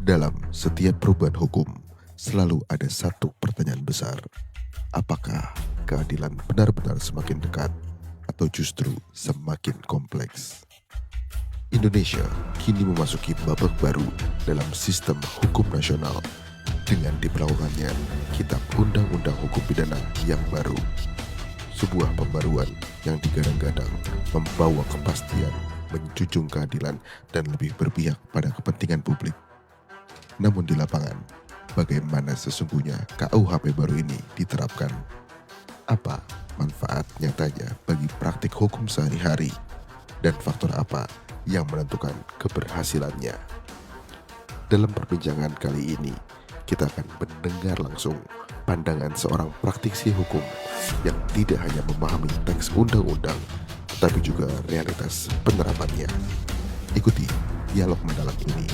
Dalam setiap perubahan hukum, selalu ada satu pertanyaan besar. Apakah keadilan benar-benar semakin dekat atau justru semakin kompleks? Indonesia kini memasuki babak baru dalam sistem hukum nasional dengan diberlakukannya Kitab Undang-Undang Hukum Pidana yang baru. Sebuah pembaruan yang digadang-gadang membawa kepastian, menjunjung keadilan, dan lebih berpihak pada kepentingan publik. Namun di lapangan, bagaimana sesungguhnya KUHP baru ini diterapkan? Apa manfaat nyatanya bagi praktik hukum sehari-hari? Dan faktor apa yang menentukan keberhasilannya? Dalam perbincangan kali ini, kita akan mendengar langsung pandangan seorang praktisi hukum yang tidak hanya memahami teks undang-undang, tetapi juga realitas penerapannya. Ikuti dialog mendalam ini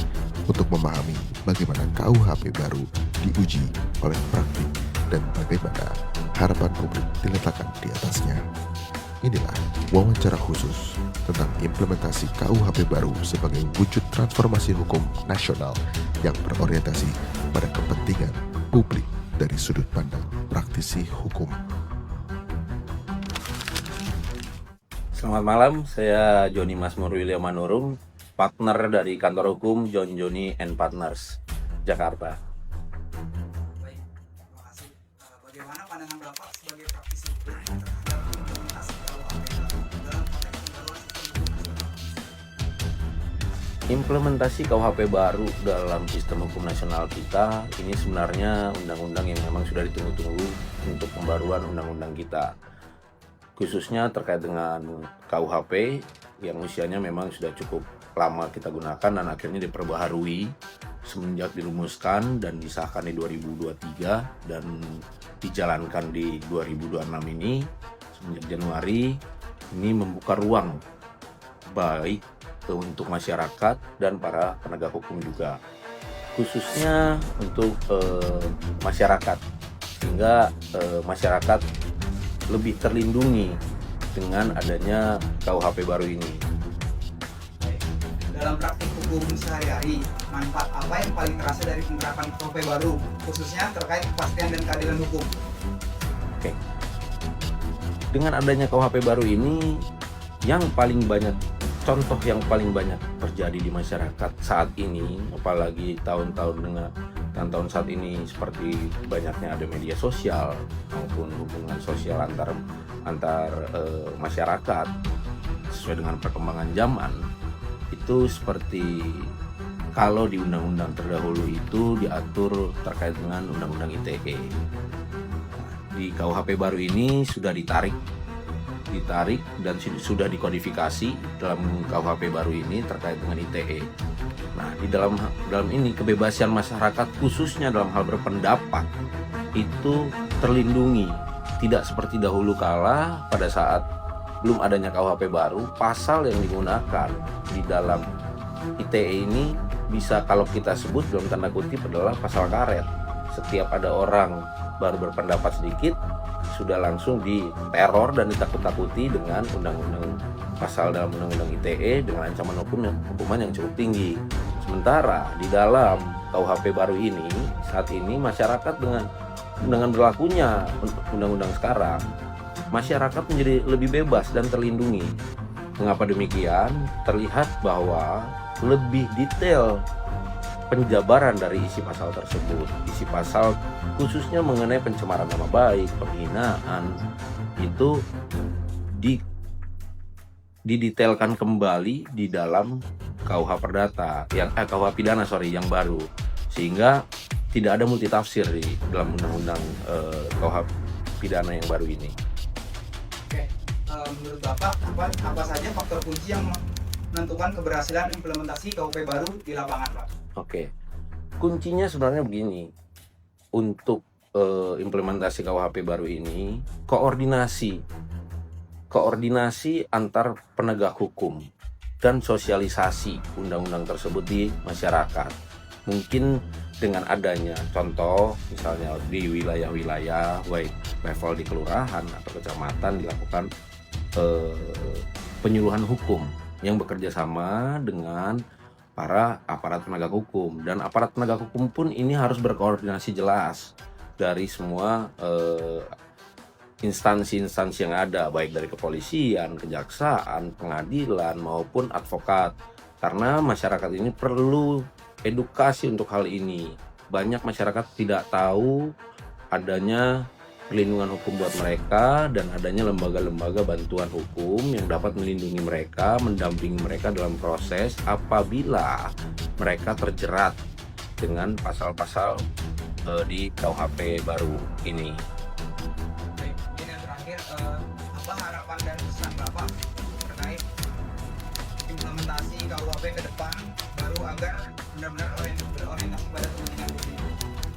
untuk memahami bagaimana KUHP baru diuji oleh praktik dan bagaimana harapan publik diletakkan di atasnya. Inilah wawancara khusus tentang implementasi KUHP baru sebagai wujud transformasi hukum nasional yang berorientasi pada kepentingan publik dari sudut pandang praktisi hukum. Selamat malam, saya Joni Masmur William Manurung, partner dari kantor hukum John Joni and Partners, Jakarta. Baik, terima kasih. Bagaimana pandangan Bapak sebagai praktisi hukum terhadap implementasi KUHP dalam konteks pembaruan sistem hukum nasional? Implementasi KUHP baru dalam sistem hukum nasional kita ini sebenarnya undang-undang yang memang sudah ditunggu-tunggu untuk pembaruan undang-undang kita. Khususnya terkait dengan KUHP yang usianya memang sudah cukup lama kita gunakan dan akhirnya diperbaharui semenjak dirumuskan dan disahkan di 2023 dan dijalankan di 2026 ini semenjak Januari. Ini membuka ruang baik untuk masyarakat dan para penegak hukum juga, khususnya untuk masyarakat, sehingga masyarakat lebih terlindungi dengan adanya KUHP baru ini. Baik. Dalam praktik hukum sehari-hari, manfaat apa yang paling terasa dari penerapan KUHP baru, khususnya terkait kepastian dan keadilan hukum? Oke. Dengan adanya KUHP baru ini, yang paling banyak, contoh yang paling banyak terjadi di masyarakat saat ini, apalagi tahun-tahun saat ini seperti banyaknya ada media sosial maupun hubungan sosial antar masyarakat sesuai dengan perkembangan zaman, itu seperti kalau di undang-undang terdahulu itu diatur terkait dengan undang-undang ITE. Di KUHP baru ini sudah ditarik dan sudah dikodifikasi dalam KUHP baru ini terkait dengan ITE. Nah, di dalam ini kebebasan masyarakat khususnya dalam hal berpendapat itu terlindungi, tidak seperti dahulu kala pada saat belum adanya KUHP baru. Pasal yang digunakan di dalam ITE ini bisa kalau kita sebut dalam tanda kutip adalah pasal karet. Setiap ada orang baru berpendapat sedikit sudah langsung diteror dan ditakut-takuti dengan pasal dalam undang-undang ITE dengan ancaman hukuman yang cukup tinggi. Sementara di dalam KUHP baru ini saat ini masyarakat dengan berlakunya undang-undang sekarang, masyarakat menjadi lebih bebas dan terlindungi. Mengapa demikian? Terlihat bahwa lebih detail penjabaran dari isi pasal tersebut. Isi pasal khususnya mengenai pencemaran nama baik, penghinaan, itu didetailkan kembali di dalam KUH Perdata KUH Pidana yang baru, sehingga tidak ada multitafsir di dalam undang-undang KUH Pidana yang baru ini. Oke, menurut Bapak apa saja faktor kunci yang menentukan keberhasilan implementasi KUHP baru di lapangan, Pak? Oke, kuncinya sebenarnya begini. Untuk implementasi KUHP baru ini, koordinasi antar penegak hukum dan sosialisasi undang-undang tersebut di masyarakat. Mungkin dengan adanya contoh misalnya di wilayah-wilayah baik level di kelurahan atau kecamatan dilakukan penyuluhan hukum yang bekerja sama dengan para aparat penegak hukum. Dan aparat penegak hukum pun ini harus berkoordinasi jelas dari semua instansi-instansi yang ada, baik dari kepolisian, kejaksaan, pengadilan, maupun advokat. Karena masyarakat ini perlu edukasi untuk hal ini. Banyak masyarakat tidak tahu adanya perlindungan hukum buat mereka dan adanya lembaga-lembaga bantuan hukum yang dapat melindungi mereka, mendampingi mereka dalam proses apabila mereka terjerat dengan pasal-pasal di KUHP baru ini. Baik, mungkin yang terakhir, apa harapan dan pesan Bapak terkait implementasi KUHP ke depan baru agar benar-benar berorientasi pada kepentingan publik?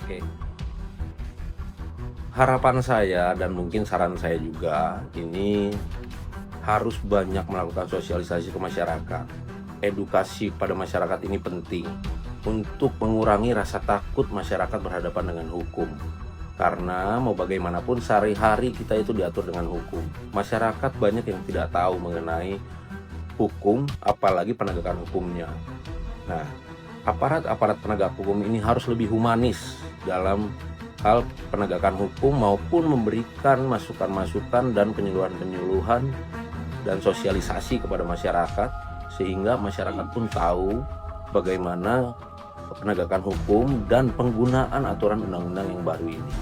Oke. Harapan saya dan mungkin saran saya juga, ini harus banyak melakukan sosialisasi ke masyarakat. Edukasi pada masyarakat ini penting untuk mengurangi rasa takut masyarakat berhadapan dengan hukum. Karena mau bagaimanapun sehari-hari kita itu diatur dengan hukum. Masyarakat banyak yang tidak tahu mengenai hukum, apalagi penegakan hukumnya. Nah, aparat-aparat penegak hukum ini harus lebih humanis dalam hal penegakan hukum maupun memberikan masukan-masukan dan penyuluhan-penyuluhan dan sosialisasi kepada masyarakat sehingga masyarakat pun tahu bagaimana penegakan hukum dan penggunaan aturan undang-undang yang baru ini.